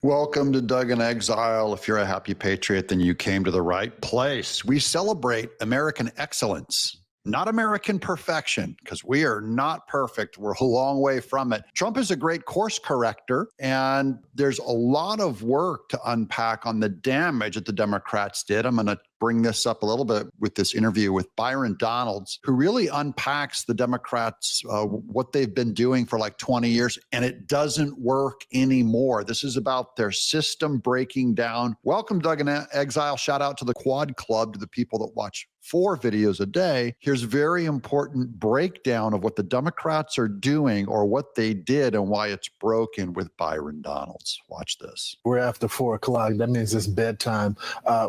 Welcome to Doug in Exile. If you're a happy patriot, then you came to the right place. We celebrate American excellence, not American perfection, because we are not perfect. We're a long way from it. Trump is a great course corrector, and there's a lot of work to unpack on the damage that the Democrats did. I'm going to bring this up a little bit with this interview with Byron Donalds, who really unpacks the Democrats, what they've been doing for like 20 years, and it doesn't work anymore. This is about their system breaking down. Welcome, Doug in Exile. Shout out to the Quad Club, to the people that watch 4 videos a day. Here's a very important breakdown of what the Democrats are doing or what they did and why it's broken with Byron Donalds. Watch this. We're after 4 o'clock. That means it's bedtime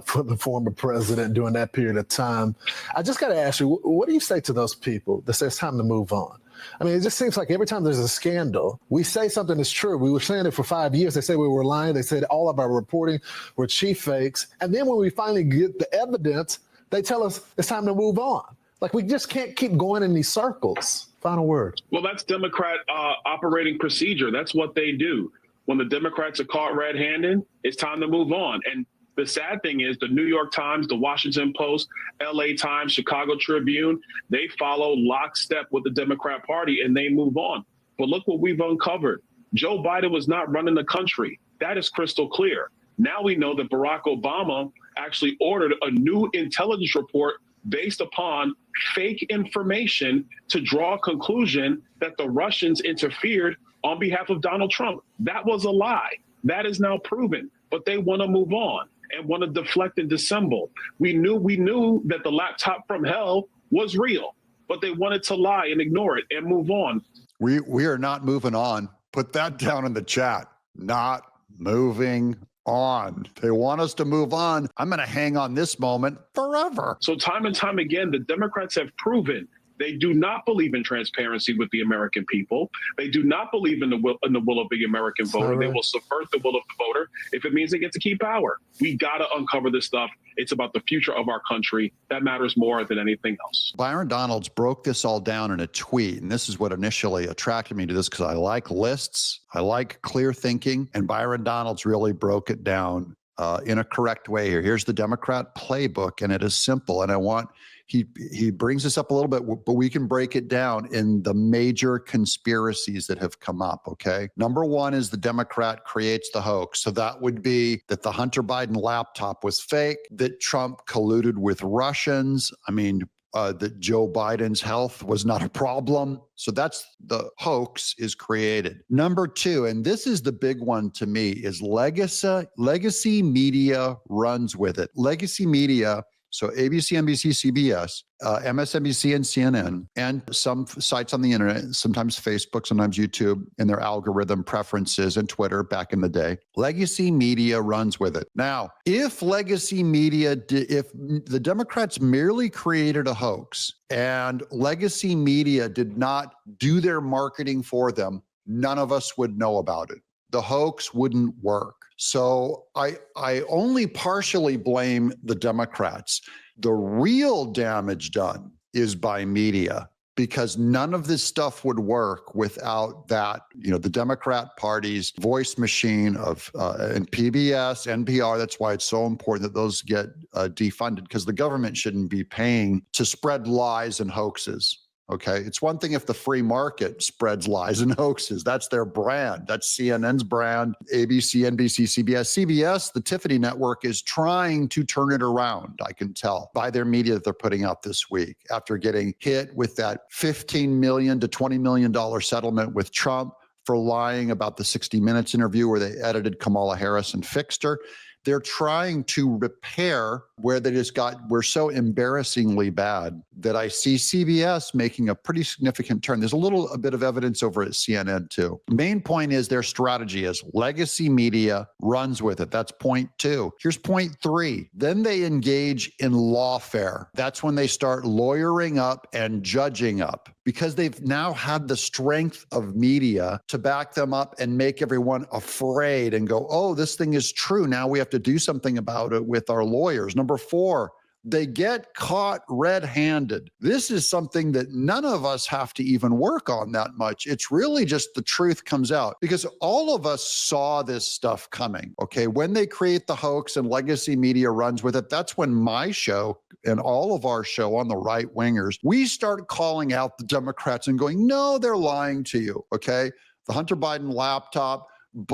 for the former president during that period of time. I just got to ask you, what do you say to those people that say it's time to move on? I mean, it just seems like every time there's a scandal, we say something is true. We were saying it for 5 years. They say we were lying. They said all of our reporting were chief fakes. And then when we finally get the evidence, they tell us it's time to move on. Like, we just can't keep going in these circles. Final word. Well, that's Democrat operating procedure. That's what they do. When the Democrats are caught red-handed, it's time to move on. And the sad thing is the New York Times, the Washington Post, LA Times, Chicago Tribune, they follow lockstep with the Democrat Party and they move on. But look what we've uncovered. Joe Biden was not running the country. That is crystal clear. Now we know that Barack Obama actually ordered a new intelligence report based upon fake information to draw a conclusion that the Russians interfered on behalf of Donald Trump. That was a lie. That is now proven, but they want to move on and want to deflect and dissemble. We knew that the laptop from hell was real, but they wanted to lie and ignore it and move on. We are not moving on. Put that down in the chat. Not moving on. They want us to move on. I'm going to hang on this moment forever. So time and time again, the Democrats have proven they do not believe in transparency with the American people. They do not believe in the will of the American voter. They will subvert the will of the voter if it means they get to keep power. We got to uncover this stuff. It's about the future of our country. That matters more than anything else. Byron Donalds broke this all down in a tweet, and this is what initially attracted me to this, because I like lists, I like clear thinking, and Byron Donalds really broke it down in a correct way here. Here's the Democrat playbook, and it is simple, and I want he brings this up a little bit, but we can break it down in the major conspiracies that have come up, okay? Number one is the Democrat creates the hoax. So that would be that the Hunter Biden laptop was fake, that Trump colluded with Russians. I mean, that Joe Biden's health was not a problem. So that's the hoax is created. Number two, and this is the big one to me, is legacy media runs with it. Legacy media, so ABC, NBC, CBS, MSNBC, and CNN, and some sites on the internet, sometimes Facebook, sometimes YouTube, in their algorithm preferences, and Twitter back in the day. Legacy media runs with it. Now, if legacy media, if the Democrats merely created a hoax and legacy media did not do their marketing for them, none of us would know about it. The hoax wouldn't work. So I only partially blame the Democrats. The real damage done is by media, because none of this stuff would work without that, the Democrat Party's voice machine of and PBS, NPR. That's why it's so important that those get defunded, because the government shouldn't be paying to spread lies and hoaxes. Okay, it's one thing if the free market spreads lies and hoaxes. That's their brand. That's CNN's brand, ABC, NBC, CBS. CBS, the Tiffany network, is trying to turn it around, I can tell, by their media that they're putting out this week after getting hit with that $15 million to $20 million settlement with Trump for lying about the 60 Minutes interview where they edited Kamala Harris and fixed her. They're trying to repair where they just were so embarrassingly bad that I see CBS making a pretty significant turn. There's a bit of evidence over at CNN too. Main point is their strategy is legacy media runs with it. That's point 2. Here's point 3. Then they engage in lawfare. That's when they start lawyering up and judging up, because they've now had the strength of media to back them up and make everyone afraid and go, oh, this thing is true. Now we have to do something about it with our lawyers. Number 4, They get caught red-handed. This is something that none of us have to even work on that much. It's really just the truth comes out because all of us saw this stuff coming, okay? When they create the hoax and legacy media runs with it, that's when my show and all of our show on the right wingers, we start calling out the Democrats and going, no, they're lying to you, okay? The Hunter Biden laptop,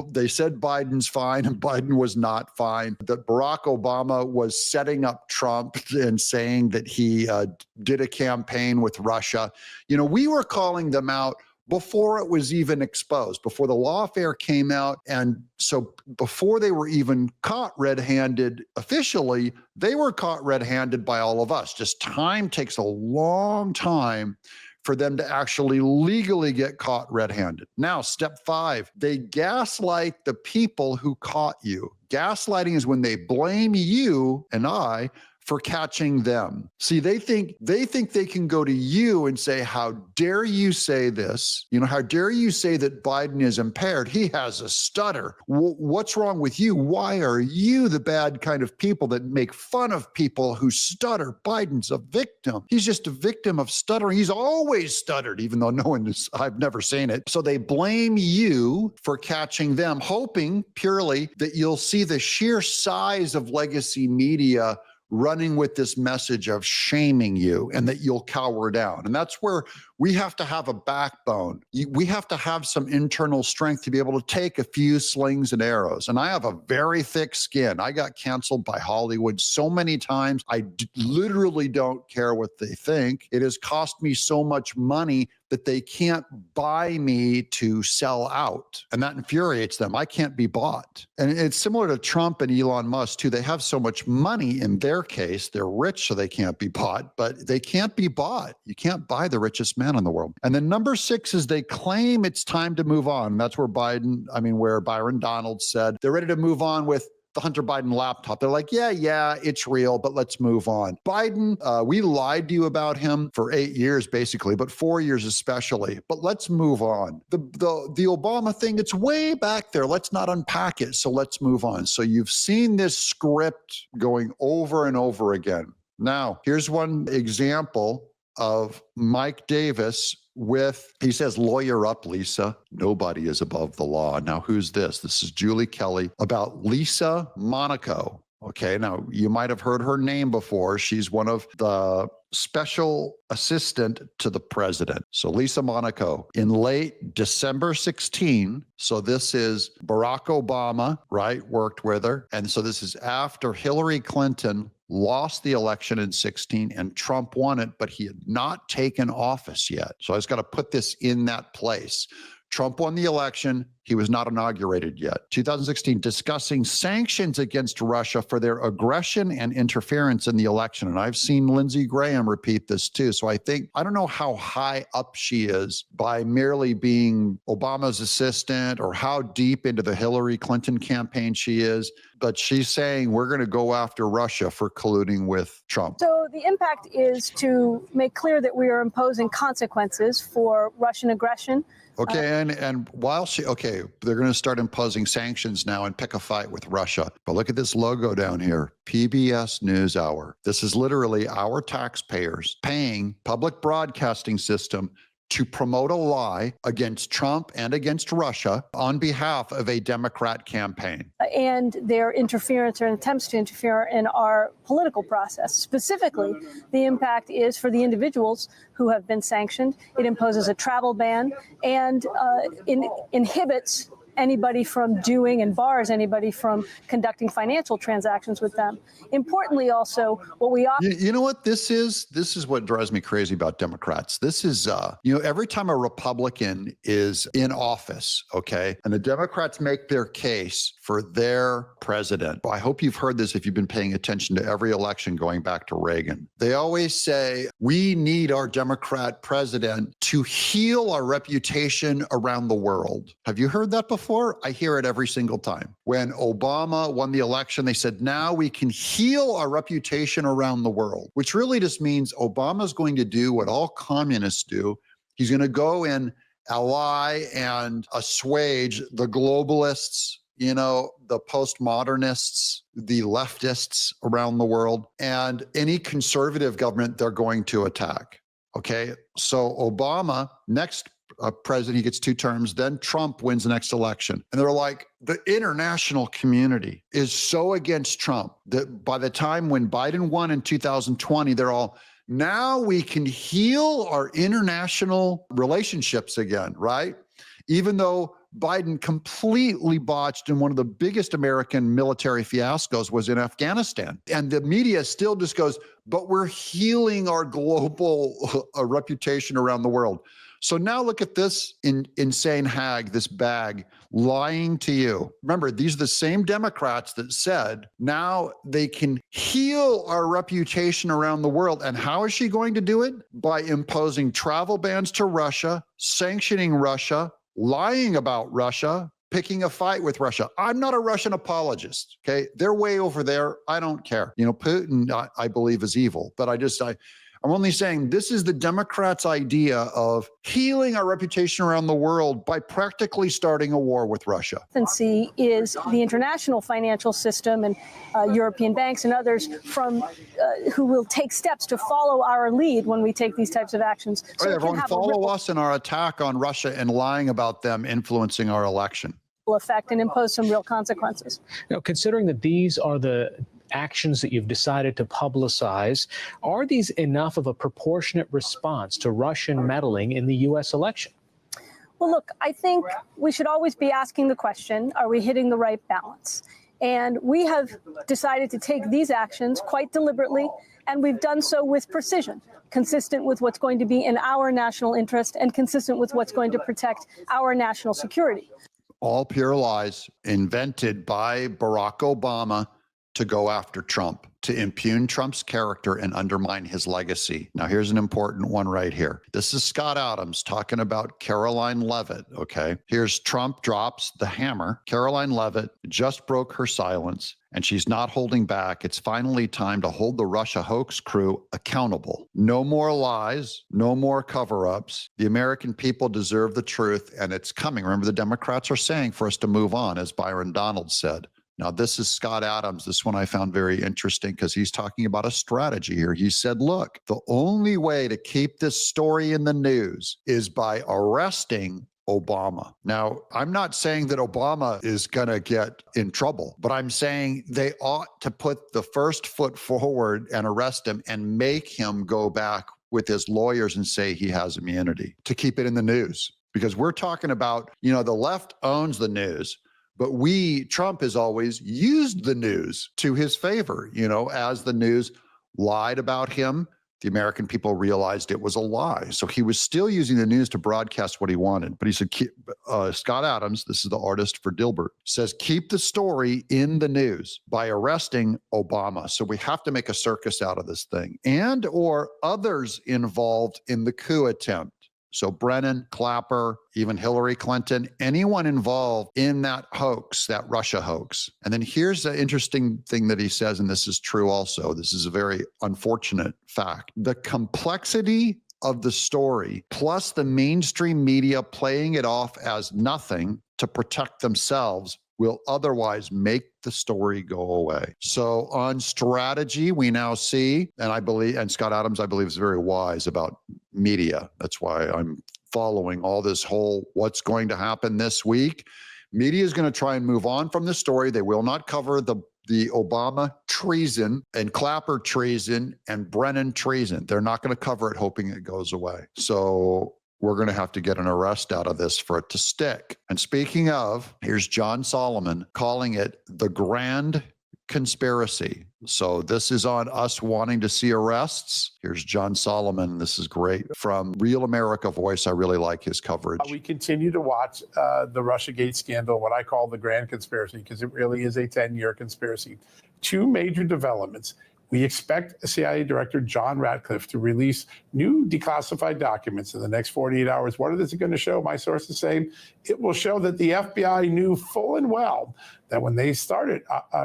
they said Biden's fine and Biden was not fine. That Barack Obama was setting up Trump and saying that he did a campaign with Russia. You know, we were calling them out before it was even exposed, before the Lawfare came out. And so before they were even caught red-handed officially, they were caught red-handed by all of us. Just time takes a long time for them to actually legally get caught red-handed. Now, step 5, they gaslight the people who caught you. Gaslighting is when they blame you and I for catching them. See, they think they can go to you and say, how dare you say this? You know, how dare you say that Biden is impaired? He has a stutter. What's wrong with you? Why are you the bad kind of people that make fun of people who stutter? Biden's a victim. He's just a victim of stuttering. He's always stuttered, even though no one is, I've never seen it. So they blame you for catching them, hoping purely that you'll see the sheer size of legacy media running with this message of shaming you and that you'll cower down. And that's where we have to have a backbone. We have to have some internal strength to be able to take a few slings and arrows. And I have a very thick skin. I got canceled by Hollywood so many times. I literally don't care what they think. It has cost me so much money that they can't buy me to sell out. And that infuriates them. I can't be bought. And it's similar to Trump and Elon Musk too. They have so much money in their case. They're rich, so they can't be bought, but they can't be bought. You can't buy the richest man in the world. And then number 6 is they claim it's time to move on. That's where where Byron Donald said they're ready to move on with the Hunter Biden laptop. They're like, yeah, it's real, but let's move on. Biden, we lied to you about him for 8 years, basically, but 4 years especially. But let's move on. The Obama thing, it's way back there. Let's not unpack it. So let's move on. So you've seen this script going over and over again. Now, here's one example of Mike Davis he says, lawyer up, Lisa. Nobody is above the law. Now, who's this? This is Julie Kelly about Lisa Monaco. Okay, now you might have heard her name before. She's one of the special assistant to the president. So Lisa Monaco in late December 16. So this is Barack Obama, right? Worked with her. And so this is after Hillary Clinton lost the election in 16 and Trump won it, but he had not taken office yet. So I just got to put this in that place. Trump won the election. He was not inaugurated yet. 2016, discussing sanctions against Russia for their aggression and interference in the election. And I've seen Lindsey Graham repeat this too. So I don't know how high up she is by merely being Obama's assistant or how deep into the Hillary Clinton campaign she is, but she's saying we're going to go after Russia for colluding with Trump. So the impact is to make clear that we are imposing consequences for Russian aggression. Okay, and while they're going to start imposing sanctions now and pick a fight with Russia. But look at this logo down here, PBS NewsHour. This is literally our taxpayers paying public broadcasting system to promote a lie against Trump and against Russia on behalf of a Democrat campaign. And their interference or attempts to interfere in our political process. Specifically, the impact is for the individuals who have been sanctioned. It imposes a travel ban and inhibits anybody from doing and bars anybody from conducting financial transactions with them. Importantly, also, what we offer. You know what this is? This is what drives me crazy about Democrats. This is, every time a Republican is in office, okay, and the Democrats make their case for their president. I hope you've heard this if you've been paying attention to every election going back to Reagan. They always say, we need our Democrat president to heal our reputation around the world. Have you heard that before? I hear it every single time. When Obama won the election, they said, now we can heal our reputation around the world, which really just means Obama's going to do what all communists do. He's going to go and ally and assuage the globalists the postmodernists, the leftists around the world, and any conservative government they're going to attack. Okay. So Obama, next president, he gets 2 terms. Then Trump wins the next election. And they're like, the international community is so against Trump that by the time when Biden won in 2020, they're all, now we can heal our international relationships again, right? Even though Biden completely botched, and one of the biggest American military fiascos was in Afghanistan. And the media still just goes, but we're healing our global reputation around the world. So now look at this insane hag, this bag, lying to you. Remember, these are the same Democrats that said now they can heal our reputation around the world. And how is she going to do it? By imposing travel bans to Russia, sanctioning Russia, lying about Russia, picking a fight with Russia. I'm not a Russian apologist, okay? They're way over there. I don't care. Putin, I believe, is evil, but I'm only saying this is the Democrats' idea of healing our reputation around the world by practically starting a war with Russia. See is the international financial system and European banks and others who will take steps to follow our lead when we take these types of actions. So everyone follow us in our attack on Russia and lying about them influencing our election. Effect and impose some real consequences. Now, considering that these are the actions that you've decided to publicize, are these enough of a proportionate response to Russian meddling in the U.S. election? Well, look, I think we should always be asking the question, are we hitting the right balance? And we have decided to take these actions quite deliberately, and we've done so with precision, consistent with what's going to be in our national interest and consistent with what's going to protect our national security. All pure lies invented by Barack Obama to go after Trump, to impugn Trump's character and undermine his legacy. Now, here's an important one right here. This is Scott Adams talking about Caroline Leavitt, okay? Here's Trump drops the hammer. Caroline Leavitt just broke her silence, and she's not holding back. It's finally time to hold the Russia hoax crew accountable. No more lies, no more cover-ups. The American people deserve the truth, and it's coming. Remember, the Democrats are saying for us to move on, as Byron Donald said. Now, this is Scott Adams. This one I found very interesting because he's talking about a strategy here. He said, look, the only way to keep this story in the news is by arresting Obama. Now, I'm not saying that Obama is going to get in trouble, but I'm saying they ought to put the first foot forward and arrest him and make him go back with his lawyers and say he has immunity to keep it in the news. Because we're talking about, the left owns the news. But Trump has always used the news to his favor, as the news lied about him, the American people realized it was a lie. So he was still using the news to broadcast what he wanted. But he said, Scott Adams, this is the artist for Dilbert, says, keep the story in the news by arresting Obama. So we have to make a circus out of this thing and or others involved in the coup attempt. So Brennan, Clapper, even Hillary Clinton, anyone involved in that hoax, that Russia hoax. And then here's the interesting thing that he says, and this is true also. This is a very unfortunate fact. The complexity of the story, plus the mainstream media playing it off as nothing to protect themselves, will otherwise make the story go away. So on strategy, we now see, and Scott Adams, I believe, is very wise about media. That's why I'm following all this whole what's going to happen this week. Media is going to try and move on from the story. They will not cover the Obama treason and Clapper treason and Brennan treason. They're not going to cover it hoping it goes away. So we're going to have to get an arrest out of this for it to stick. And speaking of, here's John Solomon calling it the grand conspiracy. So this is on us wanting to see arrests. Here's John Solomon. This is great from Real America Voice. I really like his coverage. We continue to watch the Russiagate scandal, what I call the grand conspiracy, because it really is a 10-year conspiracy. 2 major developments. We expect CIA Director John Ratcliffe to release new declassified documents in the next 48 hours. What is it going to show? My sources say it will show that the FBI knew full and well that when they started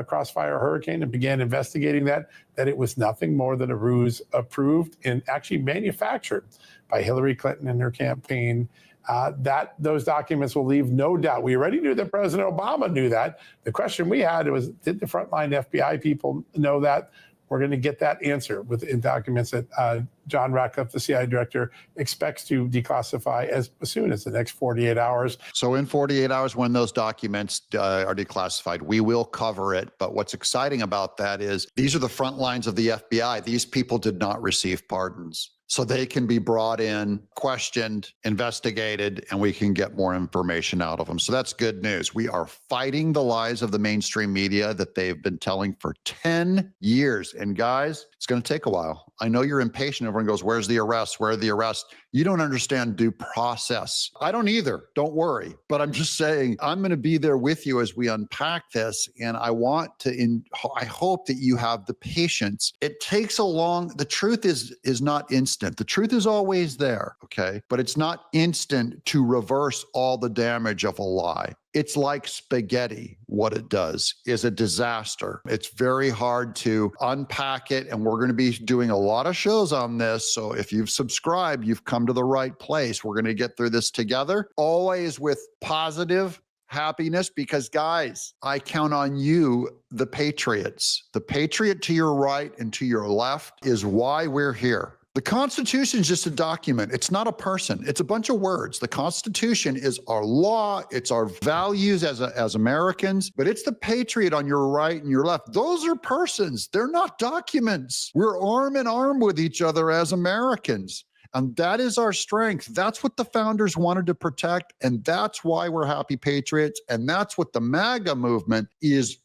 Crossfire Hurricane and began investigating that it was nothing more than a ruse approved and actually manufactured by Hillary Clinton and her campaign that those documents will leave no doubt. We already knew that President Obama knew that. The question we had was, did the frontline FBI people know that? We're going to get that answer in documents that John Ratcliffe, the CIA director, expects to declassify as soon as the next 48 hours. So in 48 hours, when those documents are declassified, we will cover it. But what's exciting about that is these are the front lines of the FBI. These people did not receive pardons. So they can be brought in, questioned, investigated, and we can get more information out of them. So that's good news. We are fighting the lies of the mainstream media that they've been telling for 10 years. And guys, it's going to take a while. I know you're impatient. Everyone goes, where's the arrest? Where are the arrests? You don't understand due process. I don't either. Don't worry. But I'm just saying, I'm going to be there with you as we unpack this. And I want to, I hope that you have the patience. It takes the truth is not instant. The truth is always there. Okay. But it's not instant to reverse all the damage of a lie. It's like spaghetti. What it does is a disaster. It's very hard to unpack it. And we're going to be doing a lot of shows on this. So if you've subscribed, you've come to the right place. We're going to get through this together, always with positive happiness, because guys, I count on you, the patriots. The patriot to your right and to your left is why we're here. The Constitution is just a document. It's not a person. It's a bunch of words. The Constitution is our law. It's our values as Americans, but it's the patriot on your right and your left. Those are persons. They're not documents. We're arm in arm with each other as Americans. And that is our strength. That's what the founders wanted to protect. And that's why we're happy patriots. And that's what the MAGA movement is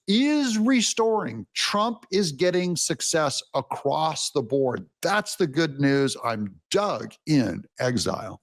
restoring. Trump is getting success across the board. That's the good news. I'm Doug in Exile.